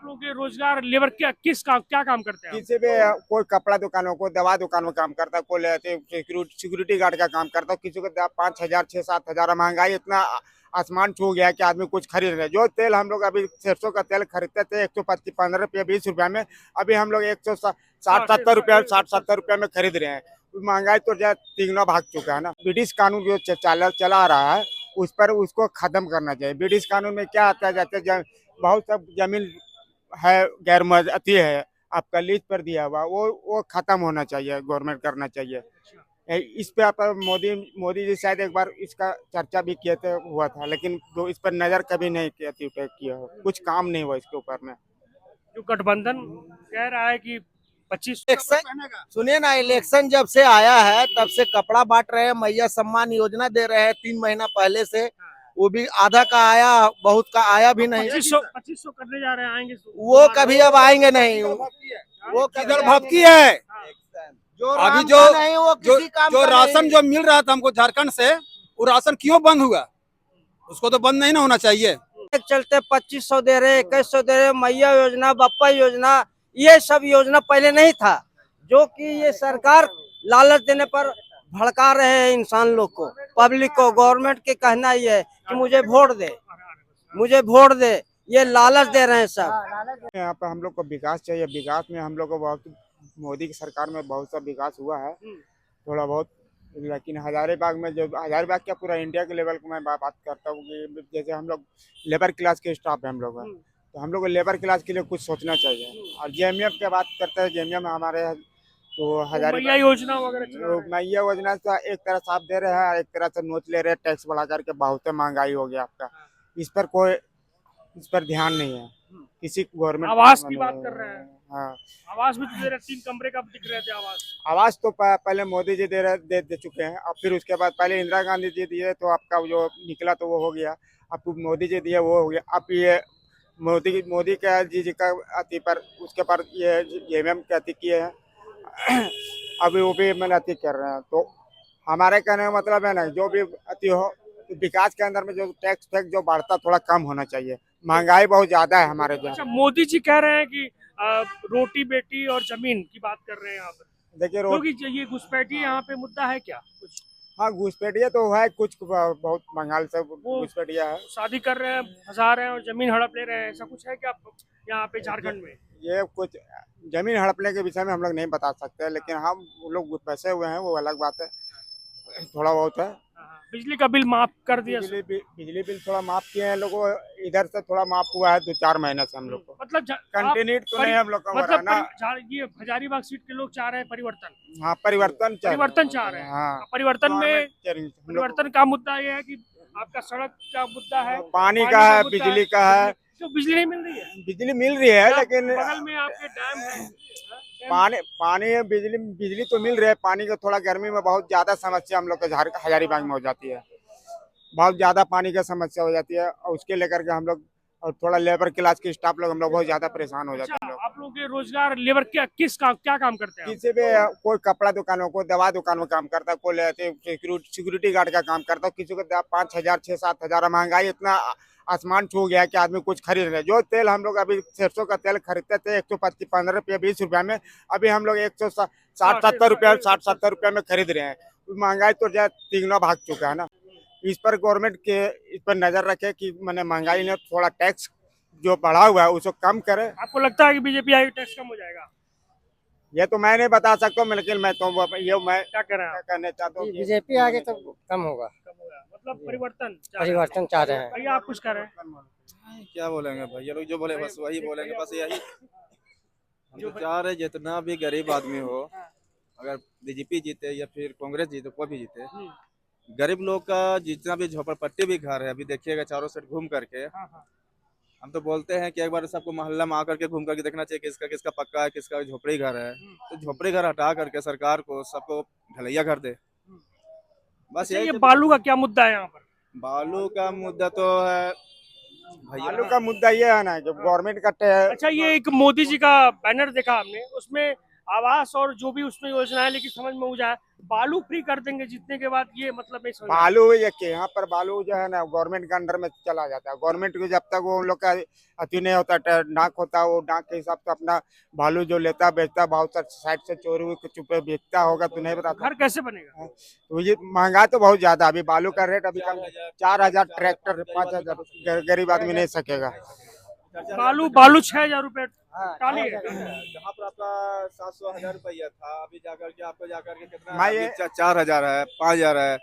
लोगों के रोजगार लेबर क्या काम करते हैं आप? किसी भी कोई कपड़ा दुकान हो, कोई दवा दुकान में काम करता है, कोई सिक्योरिटी गार्ड का काम करता है, किसी को 5,000 6-7 हजार। महंगाई इतना आसमान छू गया है कि आदमी कुछ खरीद रहे। जो तेल हम लोग अभी सरसों का तेल खरीदते थे 115 रुपया 20 रुपया में, अभी हम लोग 160-70 रुपया में खरीद रहे हैं। महंगाई तो तिगुना भाग चुका है ना। ब्रिटिश कानून जो चला आ रहा है उस पर उसको खत्म करना चाहिए। ब्रिटिश कानून में क्या आता है, जाते बहुत सब जमीन है गैर अति है, आपका लीज पर दिया हुआ, वो खत्म होना चाहिए, गवर्नमेंट करना चाहिए। इस पे आप मोदी जी शायद एक बार इसका चर्चा भी किए थे, हुआ था, लेकिन इस पर नजर कभी नहीं किया कुछ काम नहीं हुआ इसके ऊपर में। जो गठबंधन कह रहा है कि 25 इलेक्शन सुनिए ना, इलेक्शन जब से आया है तब से कपड़ा बांट रहे हैं, मैया सम्मान योजना दे रहे हैं 3 महीना पहले से। वो भी आधा का आया, बहुत का आया भी नहीं। 2500 करने जा रहे हैं, आएंगे वो कभी अब आएंगे नहीं। वो किधर भपकी है? जो अभी नहीं, वो किसी काम जो का राशन नहीं। जो मिल रहा था हमको झारखंड से, वो राशन क्यों बंद हुआ? उसको तो बंद नहीं ना होना चाहिए। चलते 2500 दे रहे, 2100 दे रहे, मैया योजना, बप्पा योजना, ये सब योजना पहले नहीं था। जो कि ये सरकार लालच देने पर भड़का रहे हैं इंसान लोग को, पब्लिक को। गवर्नमेंट के कहना ये है कि मुझे वोट दे, मुझे वोट दे, ये लालच दे रहे हैं सब। यहाँ पर हम लोग को विकास चाहिए। विकास में हम लोग को बहुत, मोदी की सरकार में बहुत सा विकास हुआ है थोड़ा बहुत, लेकिन हजारीबाग में जो हजारीबाग क्या पूरा इंडिया के लेवल को मैं बात करता हूँ कि जैसे हम लोग लेबर क्लास के स्टाफ है हम लोग, तो हम लोग को लेबर क्लास के लिए कुछ सोचना चाहिए। और जेएमएफ की बात करते हैं, जेएमएफ में हमारे तो मैया योजना वगैरह चला रहे हैं। मैया योजना से एक तरह से आप दे रहे हैं, एक तरह से नोच ले रहे हैं, टैक्स बढ़ा करके बहुत महंगाई हो गया आपका। इस पर ध्यान नहीं है किसी गवर्नमेंट। आवास की बात कर रहे हैं। हाँ, आवास भी तो दे रहे, 3 कमरे का दिख रहे थे आवास। आवास तो पहले मोदी जी दे चुके हैं, और फिर उसके बाद पहले इंदिरा गांधी जी दिए तो आपका जो निकला तो वो हो गया। अब मोदी जी दिए वो हो गया। अब ये मोदी का जी का अति पर उसके पर ये जेएमएम के अति किए हैं अभी वो भी मैंने अति कर रहे हैं। तो हमारे कहने का मतलब है ना, जो भी अति हो तो विकास के अंदर में जो टैक्स फैक्स जो बढ़ता थोड़ा कम होना चाहिए। महंगाई बहुत ज्यादा है हमारे अच्छा, यहाँ। मोदी जी कह रहे हैं कि रोटी बेटी और जमीन की बात कर रहे हैं यहाँ पर। देखिए क्योंकि ये घुसपैठी यहाँ पे मुद्दा है क्या कुछ? हाँ, घुसपैठिया तो है कुछ, बहुत बंगाल से घुसपैठिया है। शादी कर रहे हैं, फंसा रहे हैं और जमीन हड़प ले रहे हैं, ऐसा कुछ है क्या यहाँ पे झारखंड में? ये कुछ जमीन हड़पने के विषय में हम लोग नहीं बता सकते, लेकिन हम लोग फंसे हुए हैं वो अलग बात है, थोड़ा बहुत है। बिजली का बिल माफ कर दिया। बिजली बिल थोड़ा माफ किए हैं लोगों को, इधर से थोड़ा माफ हुआ है 2-4 महीने से हम लोग को। मतलब कंटिन्यू तो नहीं हम लोग का हो रहा ना। ये हजारीबाग सीट के लोग चाह रहे हैं परिवर्तन। हाँ, परिवर्तन चाह रहे हैं। हाँ, परिवर्तन का मुद्दा ये है कि आपका सड़क का मुद्दा है, पानी का है, बिजली का है। तो बिजली नहीं मिल रही है। बिजली मिल रही है लेकिन बगल में आपके डैम है। पानी बिजली तो मिल रही है। पानी का थोड़ा गर्मी में बहुत ज्यादा समस्या हम लोग के हजारीबाग में हो जाती है, बहुत ज्यादा पानी की समस्या हो जाती है, और उसके लेकर के हम लोग और थोड़ा लेबर क्लास के स्टाफ लोग हम लोग बहुत ज्यादा परेशान हो जाते हैं। आप लोगों के रोजगार लेबर क्या काम करते हैं? किसी भी कोई कपड़ा दुकान हो, कोई दवा दुकान में काम करता है, कोई सिक्योरिटी गार्ड का काम करता है, किसी को 5,000 6-7 हजार। महंगाई इतना आसमान छू गया है कि आदमी कुछ खरीद रहे। जो तेल हम लोग अभी सरसों का तेल खरीदते थे 115 रुपया 20 रुपया में, अभी हम लोग 160-70 रुपया में खरीद रहे हैं। महंगाई तो तिगुना भाग चुका है ना। इस पर गवर्नमेंट के इस पर नजर रखे कि मैंने महंगाई ने थोड़ा टैक्स जो बढ़ा हुआ है उसको कम करे। आपको लगता है कि बीजेपी आएगी टैक्स कम हो जाएगा? ये तो मैं नहीं बता सकता हूँ, लेकिन मैं तो मैं क्या कह रहे हैं? कहने चाहता हूँ बीजेपी आगे तो कम होगा। मतलब परिवर्तन चाह रहे हैं। भैया आप कुछ कह रहे हैं? क्या बोलेंगे भैया लोग, जो बोले बस वही बोलेंगे, बस यही हम तो चाह रहे जितना भी गरीब आदमी हो, अगर बीजेपी जीते या फिर कांग्रेस जीते, कोई भी जीते, गरीब लोग का जितना भी झोपड़पट्टी भी घर है, अभी देखिएगा चारों साइड घूम करके। हम तो बोलते हैं कि एक बार सबको मोहल्ला में आकर के घूम करके देखना चाहिए किसका किसका पक्का है, किसका झोपड़ी घर है। तो झोपड़ी घर हटा करके सरकार को सबको ढलैया घर दे, बस ये यही। बालू का क्या मुद्दा है यहाँ पर? बालू का मुद्दा तो है भैया, बालू का मुद्दा ये है ना, जो गवर्नमेंट का अच्छा, ये एक मोदी जी का बैनर देखा हमने, उसमें आवास और जो भी उसमें योजना है, लेकिन समझ में मुझे आया बालू फ्री कर देंगे जीतने के बाद, ये मतलब नहीं समझ में आया। बालू ये के यहाँ पर बालू जो है ना गवर्नमेंट के अंडर में चला जाता है। गवर्नमेंट को जब तक वो उन लोग का अति नहीं होता, नाक होता है, वो नाक के हिसाब से अपना बालू जो लेता बेचता, बहुत साइड से चोरी हुई कुछ पे बेचता होगा तो नहीं बताता। घर कैसे बनेगा? तो ये महंगा तो बहुत ज्यादा, अभी बालू का रेट अभी कम 4,000 ट्रैक्टर 5,000 गरीब आदमी नहीं सकेगा। बालू 6,000 रुपए टाली है। जहाँ पर आपका 700-1,000 रुपया था, अभी जाकर के आपको जाकर के कितना मैं है? ये- अभी 4,000 है, 5,000 है,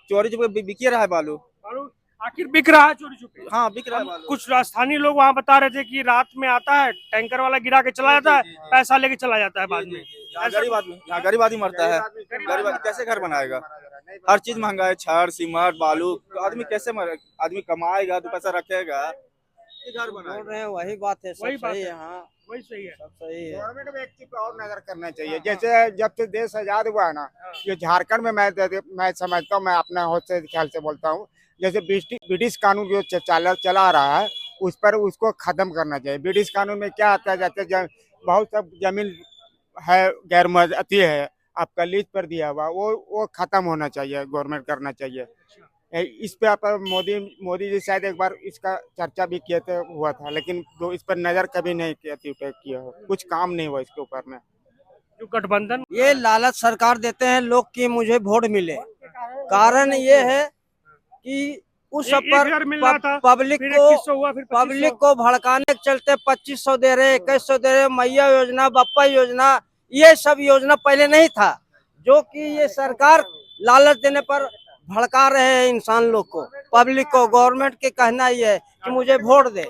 चोरी छुपे बिक ही रहा है बालू। बालू आखिर बिक रहा है चोरी छुपे। हाँ, बिक रहा है बालू। कुछ राजस्थानी लोग वहाँ बता रहे थे कि रात में आता है, टैंकर वाला गिरा के चला जाता है, पैसा लेके चला जाता है बाद में। यहाँ गरीब आदमी मरता है, गरीब आदमी कैसे घर बनाएगा? हर चीज महंगा है, छड़ सीमेंट बालू, तो आदमी कैसे आदमी कमाएगा, 2 पैसा रखेगा, ये घर बोल बनाएगा। रहे हैं वही बात है, सब वही बात सही है। है। हाँ, वही सही है। सब सही है। गवर्नमेंट में एक चीज पे और नजर करना चाहिए, जैसे जब से देश आजाद हुआ है ना, ये झारखंड में मैं समझता हूँ, मैं अपने होश से ख्याल से बोलता हूँ, जैसे ब्रिटिश कानून जो चला रहा है उस पर उसको खत्म करना चाहिए। ब्रिटिश कानून में क्या आता है, जैसे बहुत सब जमीन है गैर अति है आपका लीज पर दिया हुआ, वो खत्म होना चाहिए, गवर्नमेंट करना चाहिए। इस पे आप मोदी जी शायद एक बार इसका चर्चा भी किए थे, हुआ था, लेकिन वो इस पर नजर कभी नहीं किया हो, कुछ काम नहीं हुआ इसके ऊपर में। जो गठबंधन ये लालच सरकार देते हैं लोग कि मुझे वोट मिले। कारण ये है कि उस सब पर 1,000 मिल रहा था, पब्लिक फिर को 2100 हुआ, फिर 2500। पब्लिक को भड़काने के चलते 2500 दे रहे, 2100 दे रहे, मैया योजना, बप्पा योजना, ये सब योजना पहले नहीं था। जो कि ये सरकार लालच देने पर भड़का रहे हैं इंसान लोग को, पब्लिक को। गवर्नमेंट के कहना ही है कि मुझे वोट दे,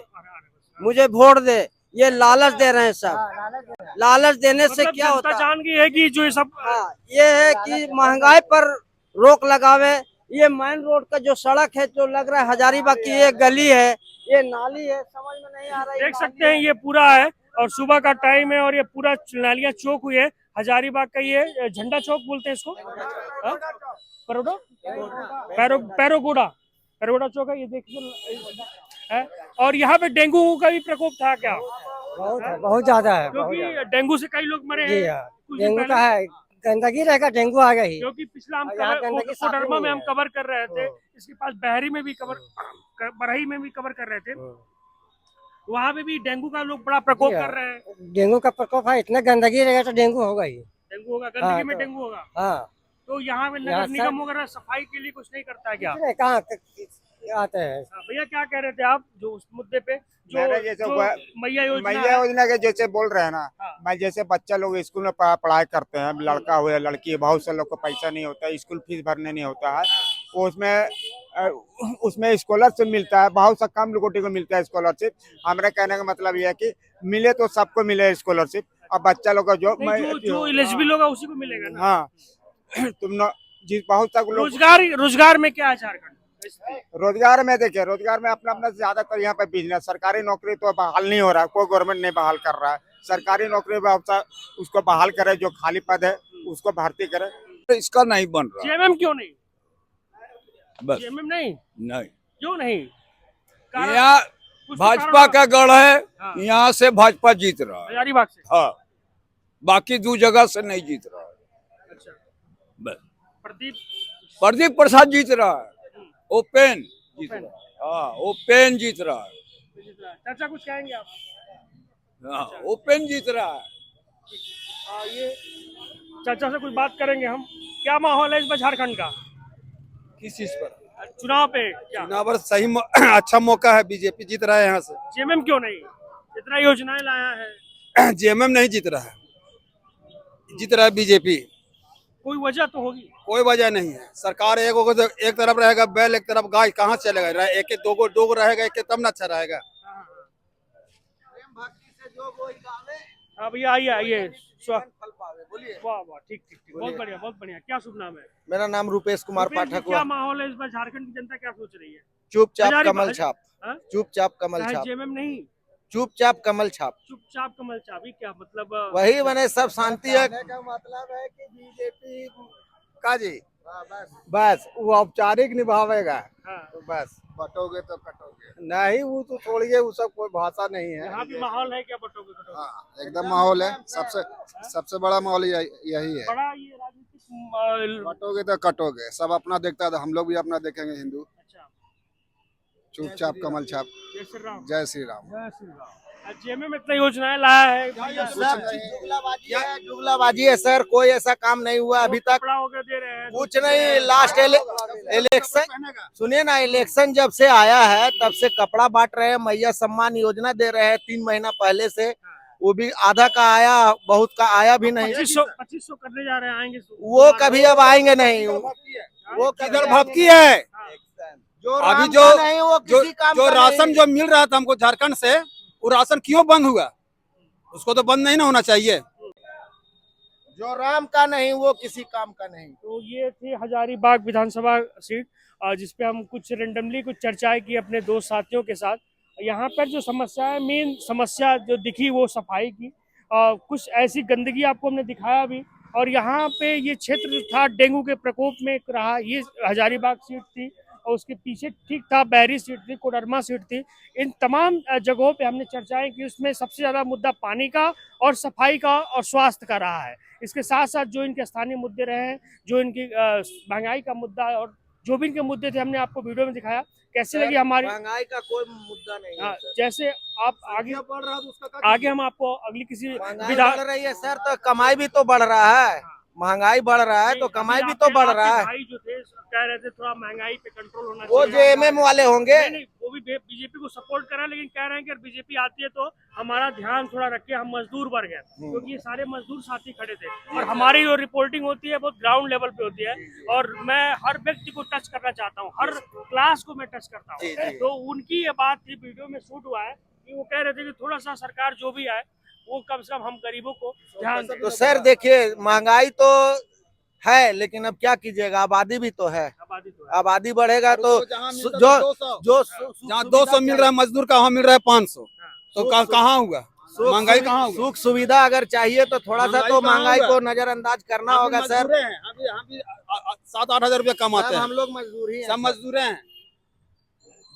मुझे वोट दे। ये लालच दे रहे हैं सब। लालच देने से मतलब क्या होता जनता है? जान गई है कि जो ये सब हाँ, ये है कि महंगाई पर रोक लगावे। ये मेन रोड का जो सड़क है, जो लग रहा है हजारीबाग की ये गली है, ये नाली है, समझ में नहीं आ रहा है। देख सकते हैं ये पूरा है और सुबह का टाइम है और ये पूरा नालियां चौक हुई है। हजारीबाग का ये झंडा चौक बोलते हैं इसको, हाँ? परोडा पैरोगोड़ा चौक है, ये देखिए है। और यहाँ पे डेंगू का भी प्रकोप था क्या? बहुत ज्यादा है। क्योंकि डेंगू से कई लोग मरे जी हैं हाँ, कुछ दिन डेंगू पहले। का है, गंदगी रहेगा डेंगू आ गई। क्योंकि पिछला हम यहाँ गंदगी साफ ही कोडरमा में नहीं हम है। कवर कर रहे थे, इसके पास बहरी में भी बरही में भी कवर कर रहे थे, वहाँ पे भी डेंगू का लोग बड़ा प्रकोप जी हाँ। कर रहे हैं। डेंगू का प्रकोप है, इतना गंदगी रहेगा तो डेंगू होगा ही। डेंगू होगा, गंदगी हाँ, में तो- डेंगू होगा। हाँ, तो यहाँ पे यहाँ नगर निगम वगैरह सफाई के लिए कुछ नहीं करता है क्या? कहाँ आते हैं। हाँ, भैया क्या कह रहे थे आप जो उस मुद्दे पे, जो मैंने जैसे जो मैया योजना मैया है? योजना के जैसे बोल रहे हैं ना, हाँ। मैं जैसे बच्चा लोग स्कूल में पढ़ाई करते हैं, लड़का हो या लड़की, बहुत से लोग को पैसा नहीं होता है, स्कूल फीस भरने नहीं होता है, वो उसमें स्कॉलरशिप मिलता है, बहुत सा कम लोगों को मिलता है स्कॉलरशिप। हमारे कहने का मतलब ये है कि मिले तो सबको मिले स्कॉलरशिप। अब बच्चा लोग का नहीं, जो एलिजिबल होगा उसी को मिलेगा ना। हाँ जिस बहुत सा लोग रोजगार में क्या है झारखंड? रोजगार में, देखिए रोजगार में अपना अपना ज्यादातर यहाँ पे बिजनेस, सरकारी नौकरी तो बहाल नहीं हो रहा है, कोई गवर्नमेंट नहीं बहाल कर रहा है। सरकारी नौकरी व्यवस्था उसको बहाल करे, जो खाली पद है उसको भर्ती करे। इसका नहीं बन रहा जेएमएम क्यों नहीं? बस जेएमएम नहीं, नहीं। क्यों नहीं? कारण- यहाँ कुछ तो भाजपा कारण का गढ़ है, हाँ। यहाँ से भाजपा जीत रहा है। हजारीबाग से। हाँ, बाकी 2 जगह से नहीं जीत रहा है। अच्छा, बस प्रदीप प्रसाद जीत रहा है, ओपन जीत रहा है। हाँ, ओपन जीत रहा है। चाचा कुछ कहेंगे आप? हाँ, ओपन जीत रहा है। ये चाचा से कुछ बात करेंगे हम। क्या माहौल है इस बार झारखंड का किस चीज पर? चुनाव पे? क्या चुनाव पर सही अच्छा मौका है, बीजेपी जीत रहा है यहाँ से। जेएमएम क्यों नहीं? इतना योजनाएं लाया है। जेएमएम नहीं जीत रहा है, जीत रहा है बीजेपी। कोई वजह तो होगी। कोई वजह नहीं है, सरकार एक तरफ रहेगा बैल, एक तरफ गाय, कहाँ चलेगा? एक दो गो रहेगा, एक तब ना अच्छा रहेगा। हाँ भैया आइए। वाह वाह, ठीक, बहुत बढ़िया। क्या शुभ नाम है? मेरा नाम रूपेश कुमार रुपेश जी, पाठक क्या हुआ। माहौल है इस बार झारखंड की जनता क्या सोच रही है? चुपचाप हजारीबाग- कमल छाप, हाँ? चुपचाप कमल छाप, जेएमएम नहीं, चुपचाप कमल छाप। चुपचाप कमल छाप। ये क्या मतलब? वही बने, सब शांति है। का मतलब है कि बीजेपी का जी बस वो औपचारिक निभावेगा हाँ। तो बस। बटोगे तो कटोगे। नहीं वो तो छोड़िए, वो सब कोई भाषा नहीं है। यहाँ भी माहौल है क्या बटोगे कटोगे? हाँ, एकदम माहौल है। सबसे बड़ा माहौल यही है। बड़ा ये राजनीतिक बटोगे तो कटोगे, सब अपना देखता है तो हम लोग भी अपना देखेंगे। हिंदू अच्छा, चुपचाप कमल छाप। जय श्री राम। जय श्री राम। जय श्री राम। जेमे में इतना योजनाएं लाया है, सब चीज जुगलाबाजी है, जुगलाबाजी है सर। कोई ऐसा काम नहीं हुआ अभी तक, कपड़ा वगैरह दे रहे हैं, कुछ नहीं। लास्ट इलेक्शन सुनिए ना, इलेक्शन जब से आया है तब से कपड़ा बांट रहे हैं, मैया सम्मान योजना दे रहे हैं 3 महीना पहले से। वो भी आधा का आया, बहुत का आया भी नहीं। 2500 करने जा रहे हैं, आएंगे वो कभी अब आएंगे नहीं। वो किधर भपकी है? जो अभी राम जो का नहीं, वो किसी काम जो का राशन नहीं। जो मिल रहा था हमको झारखंड से, वो राशन क्यों बंद हुआ? उसको तो बंद नहीं ना होना चाहिए। जो राम का नहीं, वो किसी काम का नहीं। तो ये थी हजारीबाग विधानसभा सीट, जिसपे हम कुछ रेंडमली कुछ चर्चाएं की अपने दोस्त साथियों के साथ। यहाँ पर जो समस्या है, मेन समस्या जो दिखी वो सफाई की। कुछ ऐसी गंदगी आपको हमने दिखाया भी, और यहाँ पे ये क्षेत्र जो था डेंगू के प्रकोप में रहा। ये हजारीबाग सीट थी, और उसके पीछे ठीक था बहरी सीट थी, कोडरमा सीट थी। इन तमाम जगहों पे हमने चर्चाएं की। उसमें सबसे ज़्यादा मुद्दा पानी का और सफाई का और स्वास्थ्य का रहा है। इसके साथ साथ जो इनके स्थानीय मुद्दे रहे हैं, जो इनकी महंगाई का मुद्दा है, और जो भी इनके मुद्दे थे हमने आपको वीडियो में दिखाया। कैसे लगी हमारी? महंगाई का कोई मुद्दा नहीं है हाँ, सर। जैसे आप आगे हम आपको अगली किसी महंगाई बढ़ रही है सर, तो कमाई भी तो बढ़ रहा है। महंगाई बढ़ रहा है तो कमाई भी तो बढ़ रहा है। भाई जो थे कह रहे थे थोड़ा महंगाई पे कंट्रोल होना वो चाहिए। जेएमएम वाले होंगे। नहीं, वो भी बीजेपी को सपोर्ट कर रहे हैं, लेकिन कह रहे हैं कि अगर बीजेपी आती है तो हमारा ध्यान थोड़ा रखे, हम मजदूर वर्ग हैं। क्योंकि ये सारे मजदूर साथी खड़े थे, और हमारी जो रिपोर्टिंग होती है बहुत ग्राउंड लेवल पे होती है, और मैं हर व्यक्ति को टच करना चाहता हूँ, हर क्लास को मैं टच करता हूँ। तो उनकी ये बात थी, वीडियो में शूट हुआ है, कि वो कह रहे थे कि थोड़ा सा सरकार जो भी आए वो कम से कम हम गरीबों को ध्यान दें। तो सर देखिए, महंगाई तो है, लेकिन अब क्या कीजिएगा, आबादी भी तो है। आबादी तो है। आबादी बढ़ेगा तो जो जहाँ 200 मिल रहा है मजदूर का, वहाँ मिल रहा है 500। तो कहाँ हुआ महंगाई? कहाँ हुआ? सुख सुविधा अगर चाहिए तो थोड़ा सा तो महंगाई को नजरअंदाज करना होगा सर। अभी 7-8 हजार रुपया कमाते हैं। हम लोग मजदूर ही हैं। सब मजदूर हैं।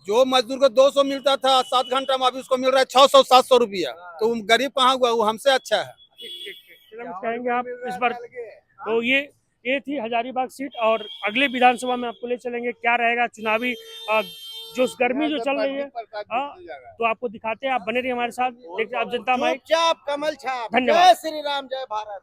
जो मजदूर को 200 मिलता था 7 घंटा में, अभी उसको मिल रहा है 600-700 रुपया। तो वो गरीब कहाँ हुआ? वो हमसे अच्छा है। चलो, कुछ कहेंगे आप इस बार? तो ये थी हजारीबाग सीट, और अगले विधानसभा में आपको ले चलेंगे। क्या रहेगा चुनावी जो गर्मी जो चल रही है, तो आपको दिखाते हैं। आप बने रहिए हमारे साथ, देखते आप जनता माइक। चुपचाप कमल छाप। धन्यवाद। जय श्री राम, जय भारत।